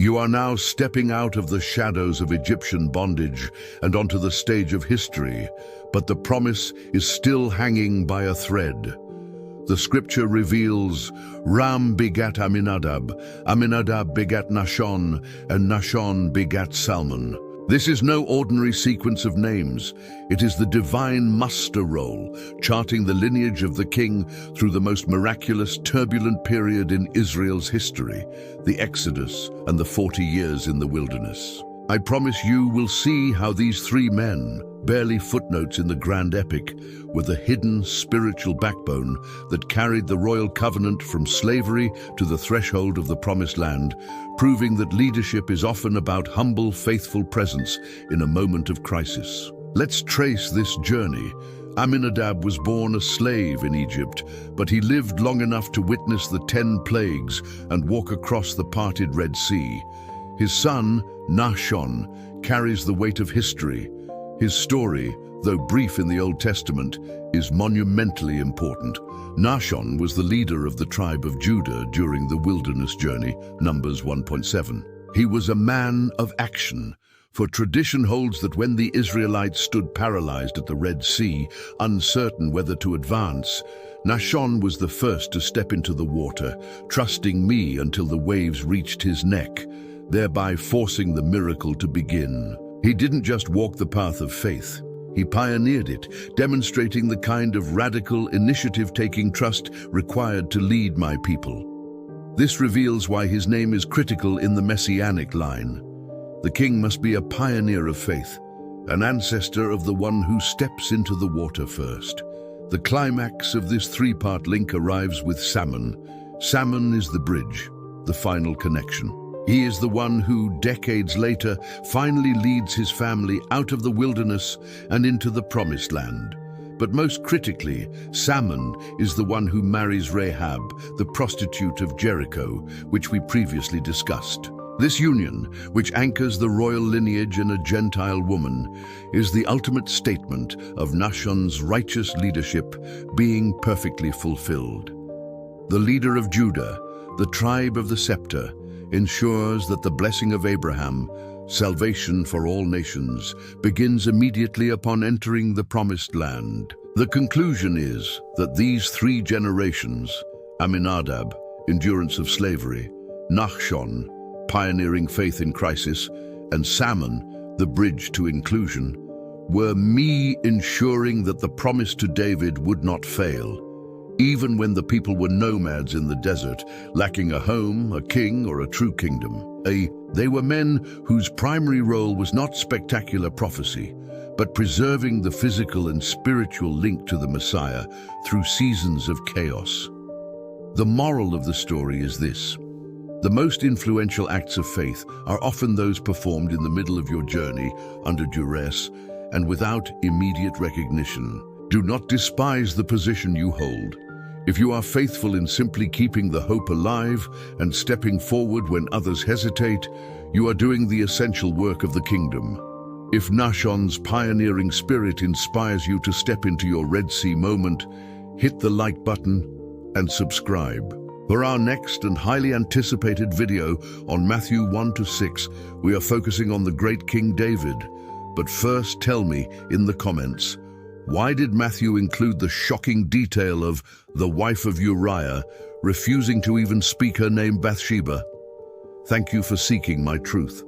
You are now stepping out of the shadows of Egyptian bondage and onto the stage of history, but the promise is still hanging by a thread. The scripture reveals Ram begat Amminadab, Amminadab begat Nahshon, and Nahshon begat Salmon. This is no ordinary sequence of names. It is the divine muster roll, charting the lineage of the king through the most miraculous, turbulent period in Israel's history, the Exodus and the 40 years in the wilderness. I promise you will see how these three men, barely footnotes in the grand epic, were the hidden spiritual backbone that carried the royal covenant from slavery to the threshold of the promised land, proving that leadership is often about humble, faithful presence in a moment of crisis. Let's trace this journey. Amminadab was born a slave in Egypt, but he lived long enough to witness the 10 plagues and walk across the parted Red Sea. His son, Nahshon, carries the weight of history. His story, though brief in the Old Testament, is monumentally important. Nahshon was the leader of the tribe of Judah during the wilderness journey, Numbers 1.7. He was a man of action, for tradition holds that when the Israelites stood paralyzed at the Red Sea, uncertain whether to advance, Nahshon was the first to step into the water, trusting me until the waves reached his neck, thereby forcing the miracle to begin. He didn't just walk the path of faith, he pioneered it, demonstrating the kind of radical, initiative-taking trust required to lead my people. This reveals why his name is critical in the messianic line. The king must be a pioneer of faith, an ancestor of the one who steps into the water first. The climax of this three-part link arrives with Salmon. Salmon is the bridge, the final connection. He is the one who, decades later, finally leads his family out of the wilderness and into the promised land. But most critically, Salmon is the one who marries Rahab, the prostitute of Jericho, which we previously discussed. This union, which anchors the royal lineage in a Gentile woman, is the ultimate statement of Nahshon's righteous leadership being perfectly fulfilled. The leader of Judah, the tribe of the scepter, ensures that the blessing of Abraham, salvation for all nations, begins immediately upon entering the promised land. The conclusion is that these three generations, Amminadab, endurance of slavery, Nahshon, pioneering faith in crisis, and Salmon, the bridge to inclusion, were me ensuring that the promise to David would not fail, even when the people were nomads in the desert, lacking a home, a king, or a true kingdom. They were men whose primary role was not spectacular prophecy, but preserving the physical and spiritual link to the Messiah through seasons of chaos. The moral of the story is this: the most influential acts of faith are often those performed in the middle of your journey, under duress, and without immediate recognition. Do not despise the position you hold. If you are faithful in simply keeping the hope alive and stepping forward when others hesitate, you are doing the essential work of the kingdom. If Nahshon's pioneering spirit inspires you to step into your Red Sea moment, hit the like button and subscribe. For our next and highly anticipated video on Matthew 1-6, we are focusing on the great King David. But first, tell me in the comments, why did Matthew include the shocking detail of the wife of Uriah refusing to even speak her name Bathsheba? Thank you for seeking my truth.